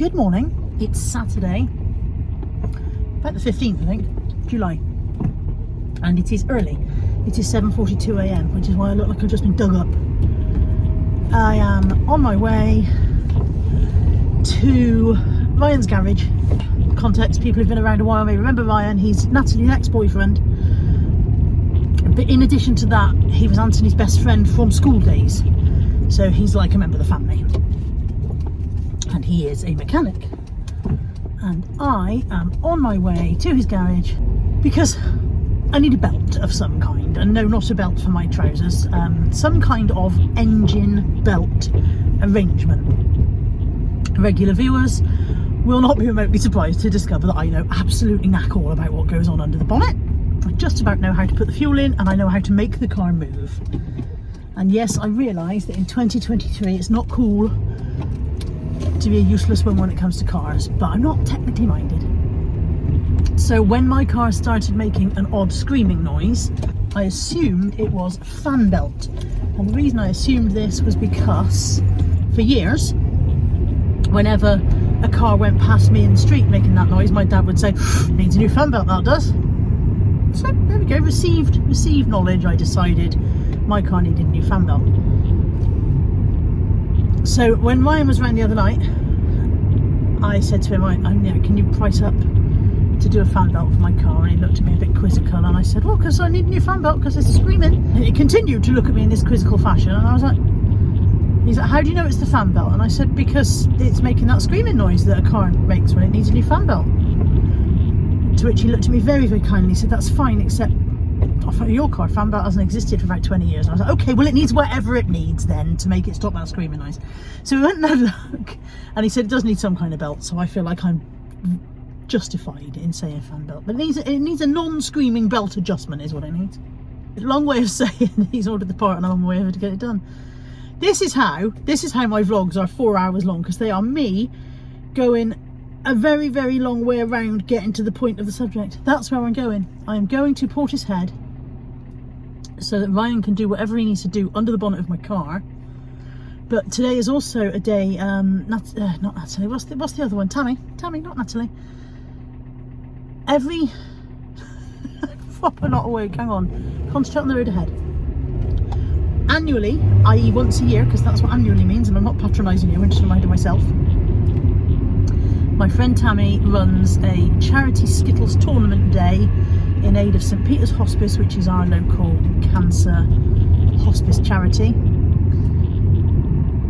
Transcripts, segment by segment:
Good morning. It's Saturday, about the 15th, I think, July, and it is early. It is 7:42 a.m, which is why I look like I've just been dug up. I am on my way to Ryan's garage. Context, people who've been around a while may remember Ryan. He's Natalie's ex-boyfriend, but in addition to that, he was Anthony's best friend from school days, so he's like a member of the family. And he is a mechanic, and I am on my way to his garage because I need a belt of some kind, and no, not a belt for my trousers, some kind of engine belt arrangement. Regular viewers will not be remotely surprised to discover that I know absolutely knack all about what goes on under the bonnet. I just about know how to put the fuel in, and I know how to make the car move. And yes, I realise that in 2023 it's not cool to be a useless one when it comes to cars, but I'm not technically minded. So when my car started making an odd screaming noise, I assumed it was a fan belt. And the reason I assumed this was because for years, whenever a car went past me in the street making that noise, my dad would say, "Needs a new fan belt, that does." So there we go, received knowledge. I decided my car needed a new fan belt. So when Ryan was around the other night, I said to him, can you price up to do a fan belt for my car? And he looked at me a bit quizzical, and I said, well, because I need a new fan belt because it's screaming. And he continued to look at me in this quizzical fashion, and I was like, he's like, how do you know it's the fan belt? And I said, because it's making that screaming noise that a car makes when it needs a new fan belt. To which he looked at me very, very kindly. He said, that's fine, except your car fan belt hasn't existed for about 20 years. And I was like, okay, well, it needs whatever it needs then to make it stop that screaming noise. So we went and had a look, and he said it does need some kind of belt. So I feel like I'm justified in saying fan belt, but it needs a non-screaming belt adjustment is what it needs. Long way of saying he's ordered the part and I'm on my way over to get it done. This is how my vlogs are 4 hours long, because they are me going a very, very long way around getting to the point of the subject. That's where I'm going. I am going to Portishead so that Ryan can do whatever he needs to do under the bonnet of my car. But today is also a day, not Natalie, what's the other one? Tammy, not Natalie. Every, proper not awake, hang on, concentrate on the road ahead. Annually, i.e. once a year, because that's what annually means, and I'm not patronising you, I'm just reminding myself. My friend Tammy runs a charity skittles tournament day in aid of St Peter's Hospice, which is our local cancer hospice charity.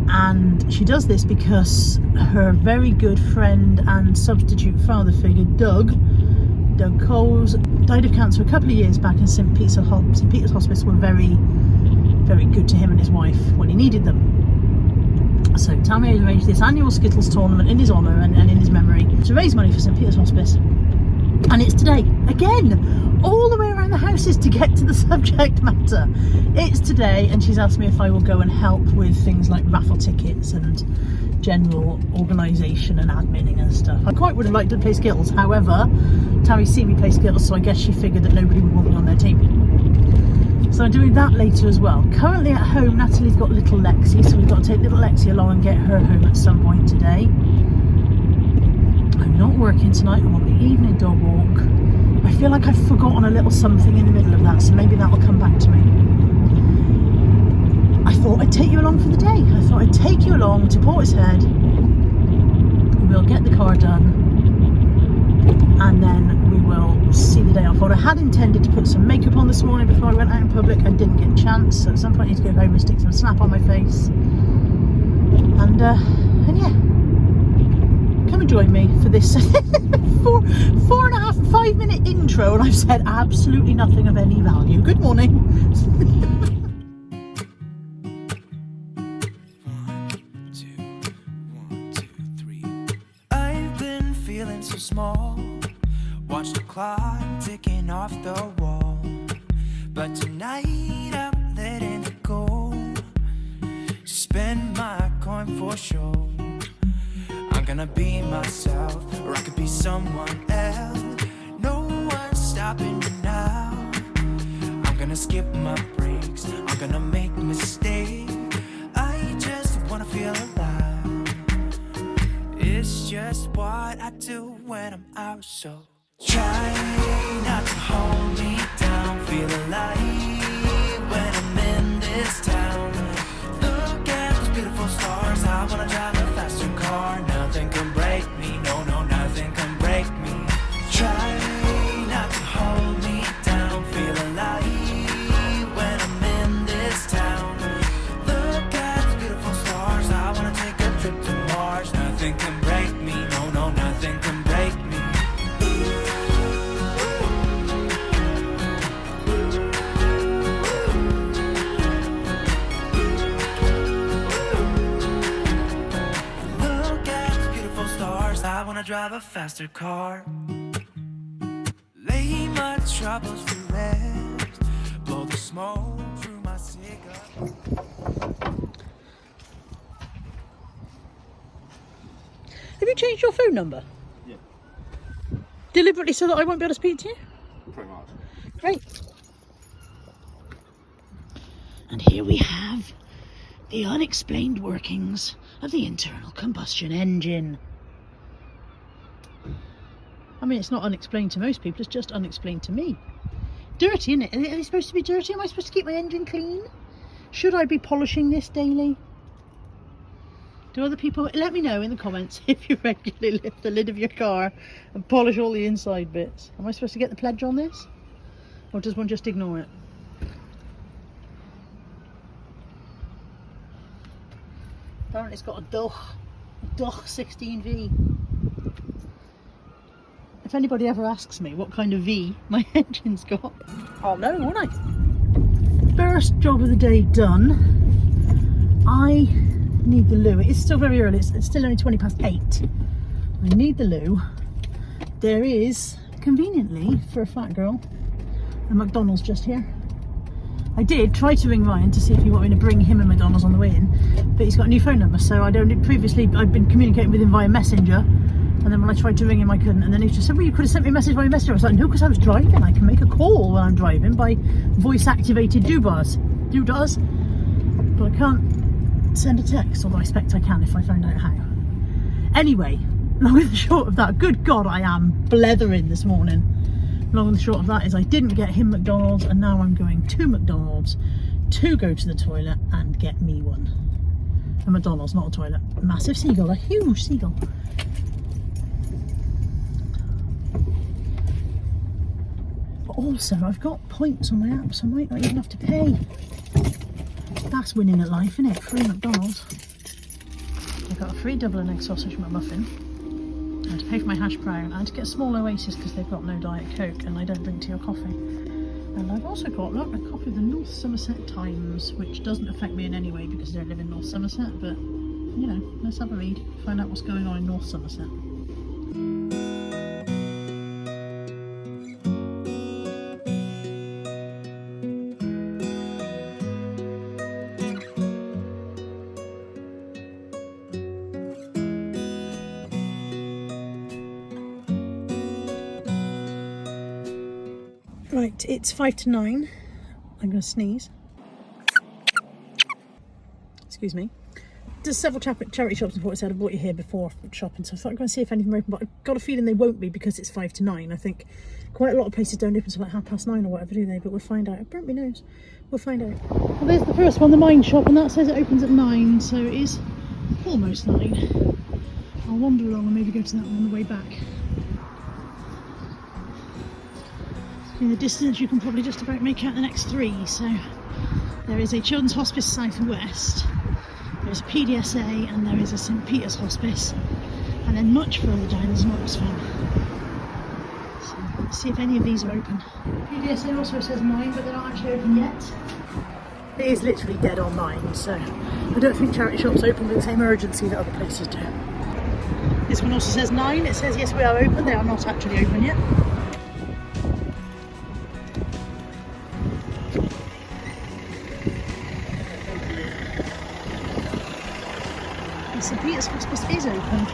And she does this because her very good friend and substitute father figure, Doug Coles, died of cancer a couple of years back, and St Peter's Hospice were very, very good to him and his wife when he needed them. So Tammy has arranged this annual Skittles tournament in his honour and in his memory to raise money for St Peter's Hospice. And it's today. Again, all the way around the houses to get to the subject matter. It's today, and she's asked me if I will go and help with things like raffle tickets and general organisation and adminning and stuff. I quite would have liked to play Skittles, however, Tammy's seen me play Skittles, so I guess she figured that nobody would want me on their team. So I'm doing that later as well. Currently at home, Natalie's got little Lexi, so we've got to take little Lexi along and get her home at some point today. I'm not working tonight, I'm on the evening dog walk. I feel like I've forgotten a little something in the middle of that, so maybe that'll come back to me. I thought I'd take you along for the day. I thought I'd take you along to Portishead. We'll get the car done, and then we will see the day off. Well, I had intended to put some makeup on this morning before I went out in public. I didn't get a chance, so at some point I need to go home and stick some snap on my face. And yeah, come and join me for this 5 minute intro, and I've said absolutely nothing of any value. Good morning. So small, watch the clock ticking off the wall, but tonight I'm letting it go. Spend my coin for sure. I'm gonna be myself, or I could be someone else. No one's stopping me now. I'm gonna skip my breaks, I'm gonna make mistakes. I just wanna feel alive. It's It's just what I do when I'm out, so try not to hold me down. Feel alive when I'm in this town. Look at those beautiful stars. I wanna drive a faster car. Nothing can break me, no, no, nothing can break me. Try not to hold me down. Feel alive when I'm in this town. Look at those beautiful stars. I wanna take a trip to Mars. Nothing can break me, no, no, nothing can break me. Look at those beautiful stars. I wanna drive a faster car. Lay my troubles to rest. Blow the smoke through my cigarette. Have you changed your phone number? Yeah, Deliberately so that I won't be able to speak to you? pretty much. Great. And here we have the unexplained workings of the internal combustion engine. I mean, it's not unexplained to most people, it's just unexplained to me. Dirty, isn't it? Are they supposed to be dirty? Am I supposed to keep my engine clean? Should I be polishing this daily? Do other people, let me know in the comments if you regularly lift the lid of your car and polish all the inside bits. Am I supposed to get the pledge on this? Or does one just ignore it? Apparently it's got a Doch 16V. If anybody ever asks me what kind of V my engine's got, I'll know, won't I? First job of the day done. I need the loo. It's still very early, it's still only 8:20. I need the loo. There is, conveniently for a fat girl, a McDonald's just here. I did try to ring Ryan to see if he wanted me to bring him a McDonald's on the way in, but he's got a new phone number, so I'd been communicating with him via Messenger, and then when I tried to ring him I couldn't, and then he just said, well, you could have sent me a message via Messenger. I was like, no, because I was driving. I can make a call when I'm driving by voice activated doodahs, but I can't send a text, although I expect I can if I find out how. Anyway, long and the short of that, good God, I am blethering this morning. Long and the short of that is I didn't get him McDonald's, and now I'm going to McDonald's to go to the toilet and get me one. A McDonald's, not a toilet. A massive seagull, a huge seagull. But also, I've got points on my app, so I might not even have to pay. That's winning at life, isn't it? Free McDonald's. I got a free double and egg sausage McMuffin. I had to pay for my hash brown. I had to get a small Oasis because they've got no Diet Coke and I don't drink tea or coffee. And I've also got, look, a copy of the North Somerset Times, which doesn't affect me in any way because I don't live in North Somerset, but, you know, let's have a read, find out what's going on in North Somerset. Right, it's 9:05. I'm going to sneeze. Excuse me. There's several charity shops in Portishead. I brought you here before shopping, so I thought I'd go and see if any of them are open, but I've got a feeling they won't be because it's 9:05. I think quite a lot of places don't open until like 9:30 or whatever, do they? But we'll find out. I burnt my nose. We'll find out. Well, there's the first one, the Mine Shop, and that says it opens at 9, so it is almost 9. I'll wander along and maybe go to that one on the way back. In the distance you can probably just about make out the next 3, so there is a Children's Hospice South and West, there's a PDSA, and there is a St Peter's Hospice, and then much further down there's an Oxfam. So let's see if any of these are open. PDSA also says 9, but they're not actually open yet. It is literally dead on 9, so I don't think charity shops open with the same urgency that other places do. This one also says 9, it says yes we are open, they are not actually open yet. St Peter's Hospice is open.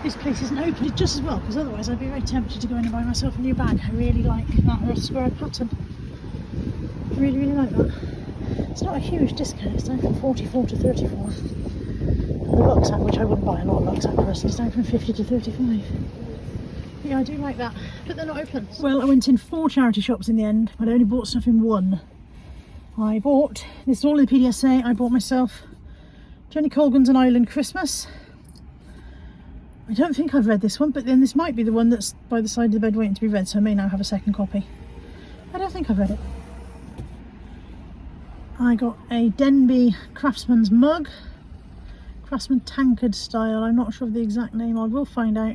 this place isn't open just as well, because otherwise I'd be very tempted to go in and buy myself a new bag. I really like that Earth Square pattern. Really, really like that. It's not a huge discount, it's down from 44 to 34. And the rucksack, which I wouldn't buy a lot of rucksack person, is down from 50 to 35. Yeah, I do like that, but they're not open. Well, I went in 4 charity shops in the end, but I only bought stuff in 1. I bought, this is all in the PDSA, I bought myself Jenny Colgan's An Island Christmas. I don't think I've read this one, but then this might be the one that's by the side of the bed waiting to be read, so I may now have a second copy. I don't think I've read it. I got a Denby Craftsman's mug, Craftsman tankard style, I'm not sure of the exact name, I will find out.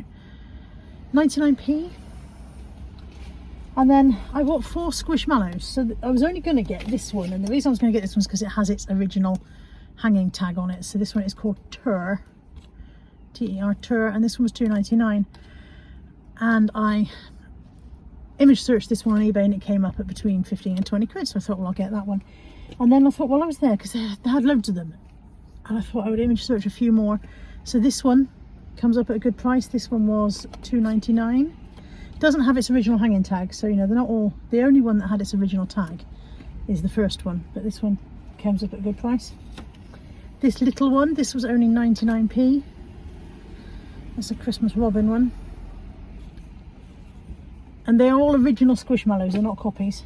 99p. And then I bought 4 Squishmallows, so I was only going to get this one, and the reason I was going to get this one is because it has its original hanging tag on it. So this one is called Tur, T-E-R, Tur, and this one was $2.99. And I image searched this one on eBay and it came up at between 15 and 20 quid, so I thought, well, I'll get that one. And then I thought, well, I was there because they had loads of them, and I thought I would image search a few more. So this one comes up at a good price. This one was $2.99. Doesn't have its original hanging tag, so you know they're not all. The only one that had its original tag is the first one, but this one comes up at a good price. This little one, this was only 99p. That's a Christmas Robin one, and they're all original Squishmallows, they're not copies.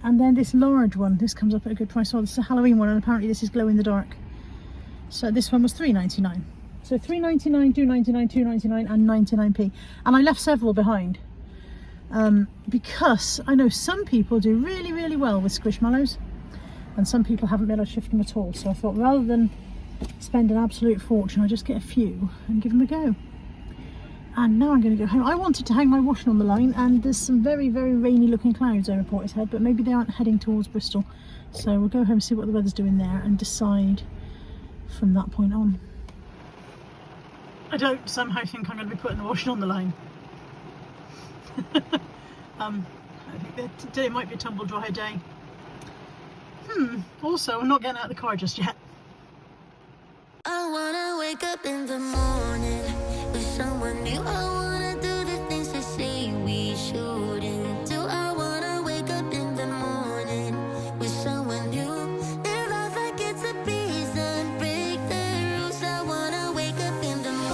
And then this large one, this comes up at a good price. Oh, this is a Halloween one, and apparently this is glow in the dark. So this one was $3.99. So $3.99, $2.99, $2.99 and 99p. And I left several behind because I know some people do really, really well with Squishmallows, and some people haven't been able to shift them at all. So I thought rather than spend an absolute fortune, I'll just get a few and give them a go. And now I'm going to go home. I wanted to hang my washing on the line, and there's some very, very rainy looking clouds over Portishead, but maybe they aren't heading towards Bristol. So we'll go home and see what the weather's doing there and decide from that point on. I don't somehow think I'm going to be putting the washing on the line. I think that today might be a tumble dry day. Also, I'm not getting out of the car just yet. I wanna wake up in the morning with someone new. I wanna do the things they say we shouldn't do. I wanna wake up in the morning with someone new. Live life like it's a prison, break the rules. I wanna wake up in the morning.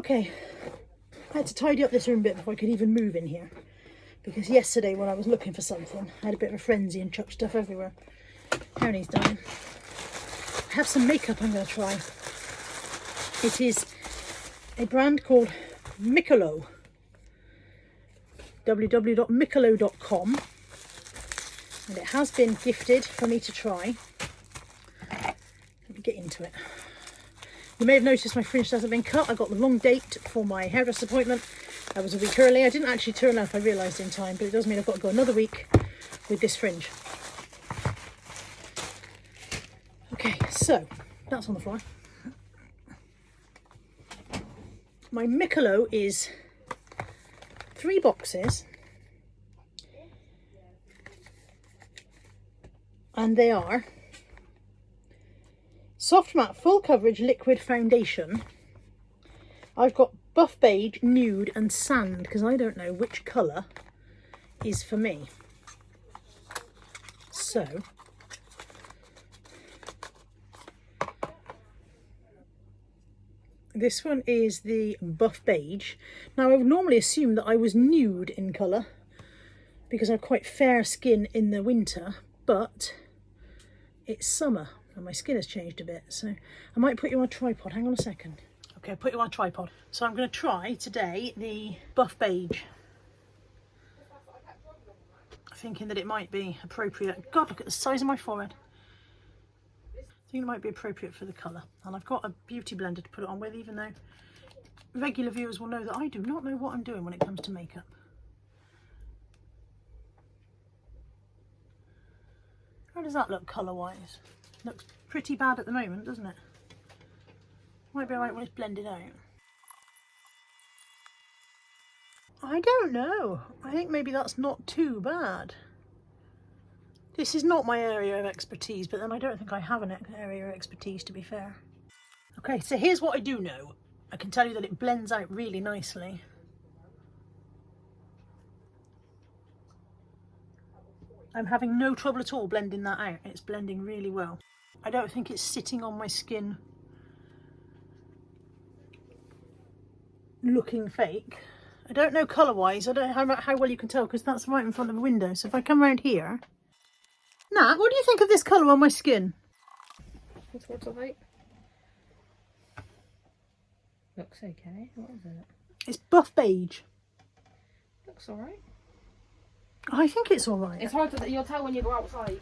Okay, I had to tidy up this room a bit before I could even move in here, because yesterday when I was looking for something, I had a bit of a frenzy and chucked stuff everywhere. Tony's dying. I have some makeup I'm going to try. It is a brand called Miccilo. www.miccilo.com, and it has been gifted for me to try. Let me get into it. You may have noticed my fringe hasn't been cut. I got the wrong date for my hairdresser appointment. I was a week early. I didn't actually turn up, I realised in time, but it does mean I've got to go another week with this fringe. Okay, so that's on the floor. My Miccilo is 3 boxes, and they are soft matte full coverage liquid foundation. I've got buff beige, nude and sand, because I don't know which colour is for me. So this one is the buff beige. Now I would normally assume that I was nude in colour because I have quite fair skin in the winter, but it's summer and my skin has changed a bit, so I might put you on a tripod. Hang on a second. Okay, I'll put you on a tripod. So I'm going to try today the buff beige, thinking that it might be appropriate. God, look at the size of my forehead. I think it might be appropriate for the colour, and I've got a beauty blender to put it on with, even though regular viewers will know that I do not know what I'm doing when it comes to makeup. How does that look colour wise? Looks pretty bad at the moment, doesn't it? Might be alright when it's blended out. I don't know. I think maybe that's not too bad. This is not my area of expertise, but then I don't think I have an area of expertise, to be fair. Okay, so here's what I do know. I can tell you that it blends out really nicely. I'm having no trouble at all blending that out. It's blending really well. I don't think it's sitting on my skin looking fake. I don't know colour wise. I don't know how well you can tell because that's right in front of the window. So if I come around here, Nat, what do you think of this colour on my skin? What's it like? Looks okay. What is it? It's buff beige. Looks alright. I think it's alright. It's hard to, you'll tell when you go outside.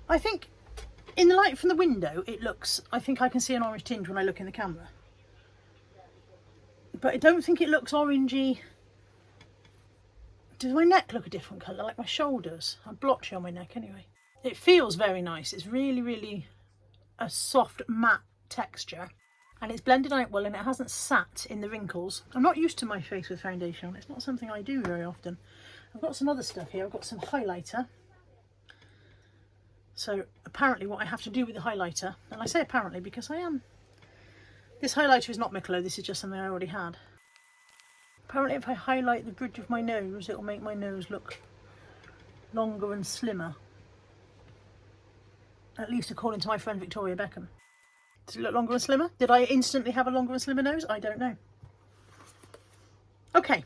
I think in the light from the window it looks, I think I can see an orange tinge when I look in the camera. But I don't think it looks orangey. Does my neck look a different colour, like my shoulders? I'm blotchy on my neck anyway. It feels very nice. It's really a soft matte texture, and it's blended out well, and it hasn't sat in the wrinkles. I'm not used to my face with foundation. It's not something I do very often. I've got some other stuff here. I've got some highlighter. So apparently what I have to do with the highlighter, and I say apparently because I am, this highlighter is not Miccilo, this is just something I already had. Apparently if I highlight the bridge of my nose, it will make my nose look longer and slimmer. At least according to my friend Victoria Beckham. Does it look longer and slimmer? Did I instantly have a longer and slimmer nose? I don't know. Okay.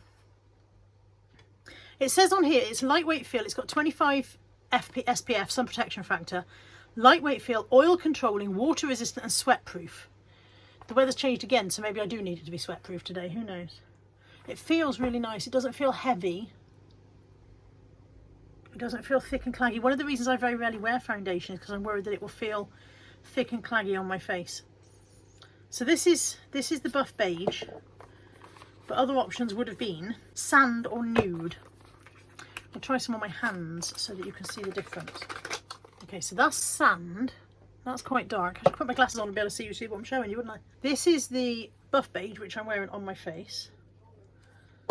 It says on here it's lightweight feel. It's got 25 SPF, sun protection factor, lightweight feel, oil controlling, water resistant and sweat proof. The weather's changed again, so maybe I do need it to be sweat proof today, who knows. It feels really nice. It doesn't feel heavy. It doesn't feel thick and claggy. One of the reasons I very rarely wear foundation is because I'm worried that it will feel thick and claggy on my face. So this is the buff beige, but other options would have been sand or nude. I'll try some on my hands so that you can see the difference. Okay, so that's sand. That's quite dark. I should put my glasses on and be able to see what I'm showing you, wouldn't I? This is the buff beige, which I'm wearing on my face.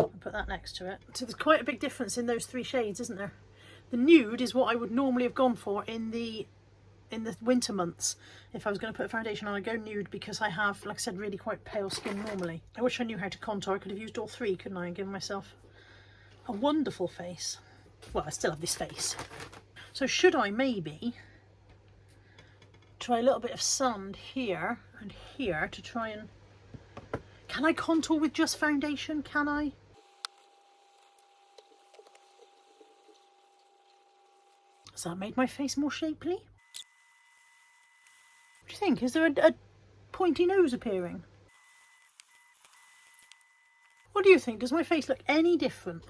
I'll put that next to it. So there's quite a big difference in those 3 shades, isn't there? The nude is what I would normally have gone for in the winter months. If I was going to put a foundation on, I'd go nude because I have, like I said, really quite pale skin normally. I wish I knew how to contour. I could have used all 3, couldn't I, and given myself a wonderful face. Well, I still have this face. So should I maybe try a little bit of sand here and here to try and Can I contour with just foundation? Can I? Has that made my face more shapely? What do you think? Is there a pointy nose appearing? What do you think? Does my face look any different?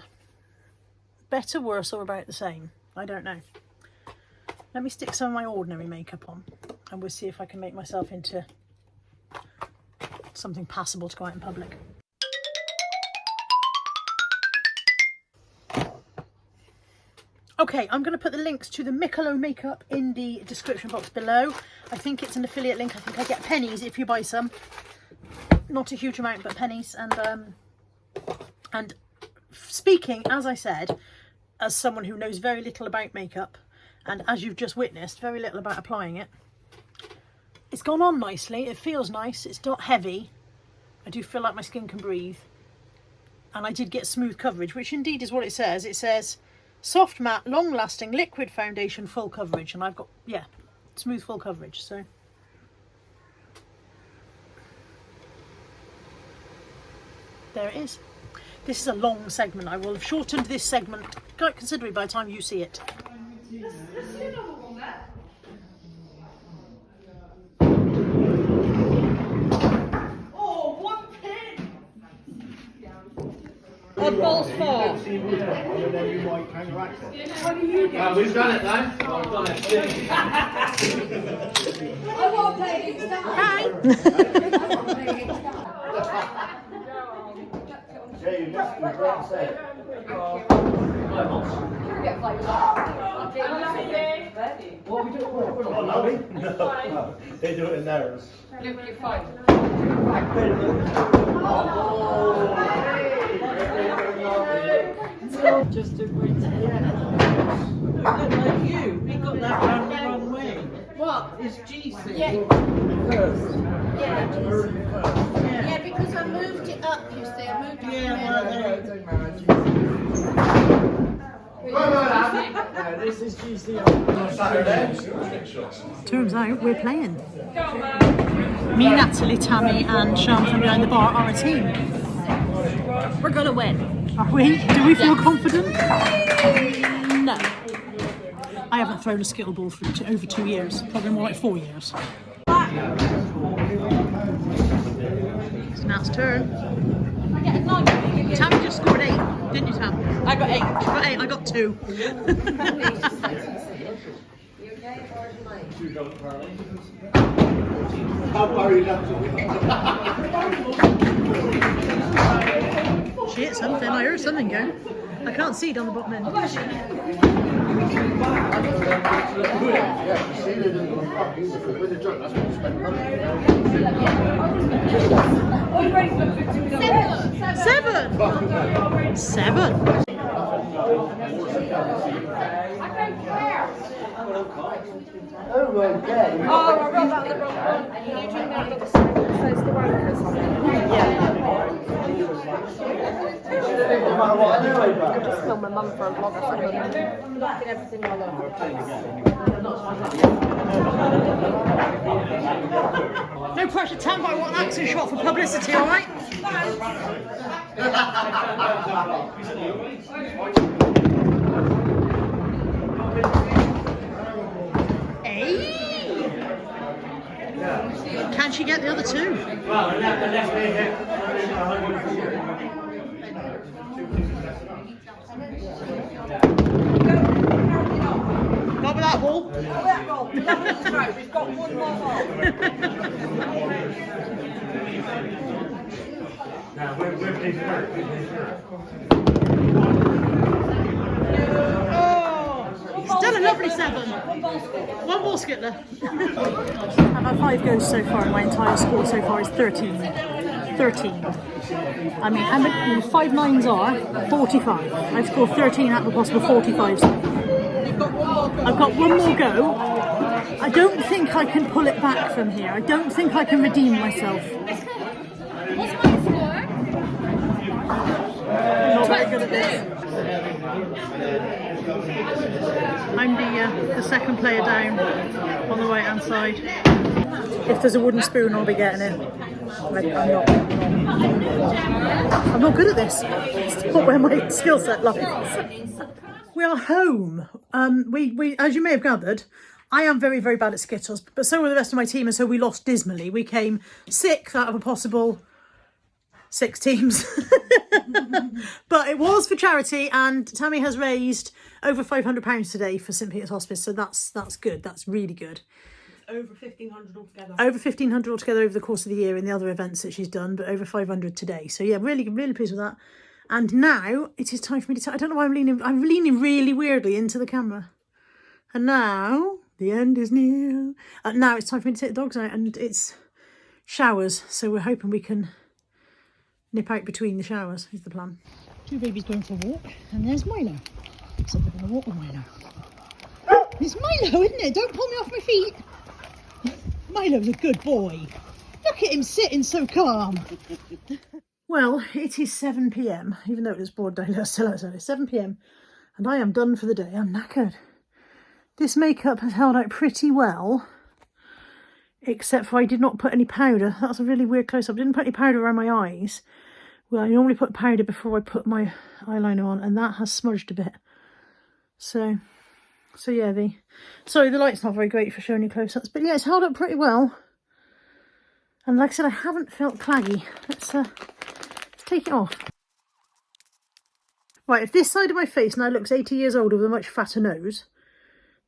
Better, worse, or about the same? I don't know. Let me stick some of my ordinary makeup on and we'll see if I can make myself into something passable to go out in public. Okay, I'm going to put the links to the Miccilo makeup in the description box below. I think it's an affiliate link. I think I get pennies if you buy some. Not a huge amount, but pennies. And speaking, as I said, as someone who knows very little about makeup, and as you've just witnessed, very little about applying it, it's gone on nicely. It feels nice. It's not heavy. I do feel like my skin can breathe. And I did get smooth coverage, which indeed is what it says. It says soft matte, long lasting liquid foundation, full coverage. And I've got, yeah, smooth full coverage. So there it is. This is a long segment. I will have shortened this segment quite considerably by the time you see it. Oh, one pin! Oddballs 4. We've done it now. I've done it. I won't play against that. Hi! Yeah, you just say it. What are we doing? Oh, no, they do it in theirs. Luke, you're fine. Just a wait. Look like you. We got that round the wrong way. What? It's GC. Yeah. First. Yeah. Yeah. Yeah, because I moved it up, you see. I moved it Yeah, well, this is GC. Turns out we're playing. Me, Natalie, Tammy and Sean from behind the bar are a team. We're gonna win. Are we? Do we feel confident? No. I haven't thrown a skittle ball for over 2 years. Probably more like 4 years. It's Nat's turn. Tammy just scored 8, didn't you, Tam? I got 8. You got 8, I got 2. She hit something, I heard something go. I can't see down the bottom end. Seven. Oh my god. Oh, I wrote that the wrong one. You drink that little side that says the wankers on it. No matter what I do, I just filmed my mum for a vlog or something. Fucking everything all over. No pressure, Tam, but I want an action shot for publicity, alright? Can she get the other 2? well, unless they hit 140. Not with that ball. We've got one more ball. Now, we're these first. Still a lovely 7. One ball skittler. I've had 5 goes so far, and my entire score so far is 13. 13. I mean, how many 5 9s are 45. I've scored 13 out of the possible 45. I've got one more go. I don't think I can pull it back from here. I don't think I can redeem myself. What's my score? Not very good at this. I'm the second player down on the right hand side. If there's a wooden spoon, I'll be getting it. I'm not good at this. It's not where my skill set lies. We are home. We as you may have gathered, I am very, very bad at Skittles, but so were the rest of my team, and so we lost dismally. We came 6th out of a possible 6 teams. But it was for charity, and Tammy has raised over £500 today for St Peter's Hospice, so that's good. That's really good. Over 1,500 altogether. Over 1,500 altogether over the course of the year in the other events that she's done, but over 500 today. So yeah, really, really pleased with that. And now it is time for me to I don't know why I'm leaning really weirdly into the camera. And now the end is near. Now it's time for me to take the dogs out, and it's showers. So we're hoping we can nip out between the showers is the plan. 2 babies going for a walk, and there's Milo. So we're going to walk with Milo. It's Milo, isn't it? Don't pull me off my feet. Milo's a good boy. Look at him sitting so calm. Well, it is 7 p.m, even though it was broad daylight still outside. It's 7 p.m, and I am done for the day. I'm knackered. This makeup has held out pretty well, except for I did not put any powder. That's a really weird close-up. I didn't put any powder around my eyes. Well, I normally put powder before I put my eyeliner on, and that has smudged a bit. So yeah, the light's not very great for showing you close-ups, but yeah, it's held up pretty well. And like I said, I haven't felt claggy. Let's take it off. Right, if this side of my face now looks 80 years older with a much fatter nose,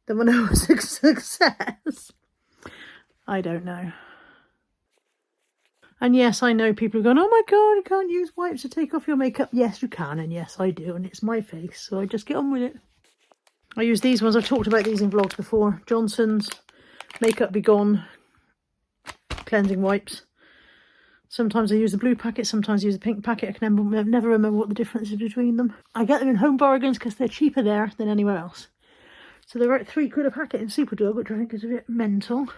then we'll know it's a success. I don't know. And yes, I know people are going, oh my God, you can't use wipes to take off your makeup. Yes, you can, and yes, I do, and it's my face, so I just get on with it. I use these ones. I've talked about these in vlogs before. Johnson's Makeup Be Gone cleansing wipes. Sometimes I use the blue packet, sometimes I use the pink packet. I can never remember what the difference is between them. I get them in Home Bargains because they're cheaper there than anywhere else. So they're about £3 a packet in Superdrug, which I think is a bit mental.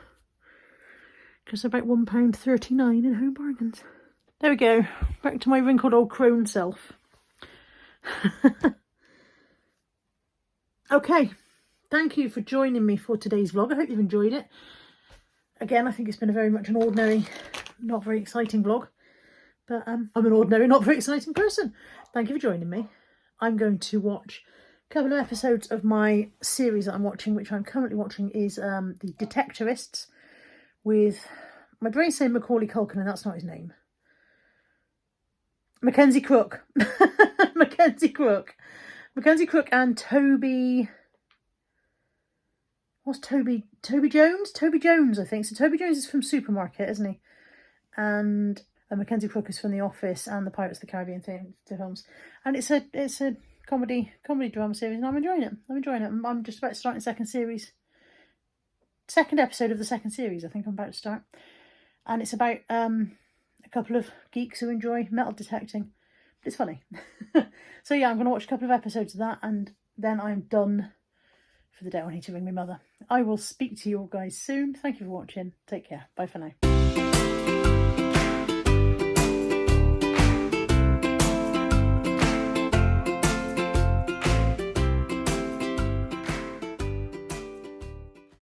Because they're about £1.39 in Home Bargains. There we go. Back to my wrinkled old crone self. Okay. Thank you for joining me for today's vlog. I hope you've enjoyed it. Again, I think it's been a very much an ordinary, not very exciting vlog. But I'm an ordinary, not very exciting person. Thank you for joining me. I'm going to watch a couple of episodes of my series that I'm watching, which I'm currently watching is The Detectorists with, my brain's saying Macaulay Culkin, and that's not his name. Mackenzie Crook. Mackenzie Crook and Toby... What's Toby Jones? Toby Jones, I think. So Toby Jones is from Supermarket, isn't he? And Mackenzie Crook is from The Office and the Pirates of the Caribbean films. And it's a comedy drama series, and I'm enjoying it. I'm just about to start the second episode of the second series. I think I'm about to start. And it's about a couple of geeks who enjoy metal detecting. It's funny. So yeah, I'm going to watch a couple of episodes of that, and then I'm done for the day. I need to ring my mother. I will speak to you all guys soon. Thank you for watching. Take care. Bye for now.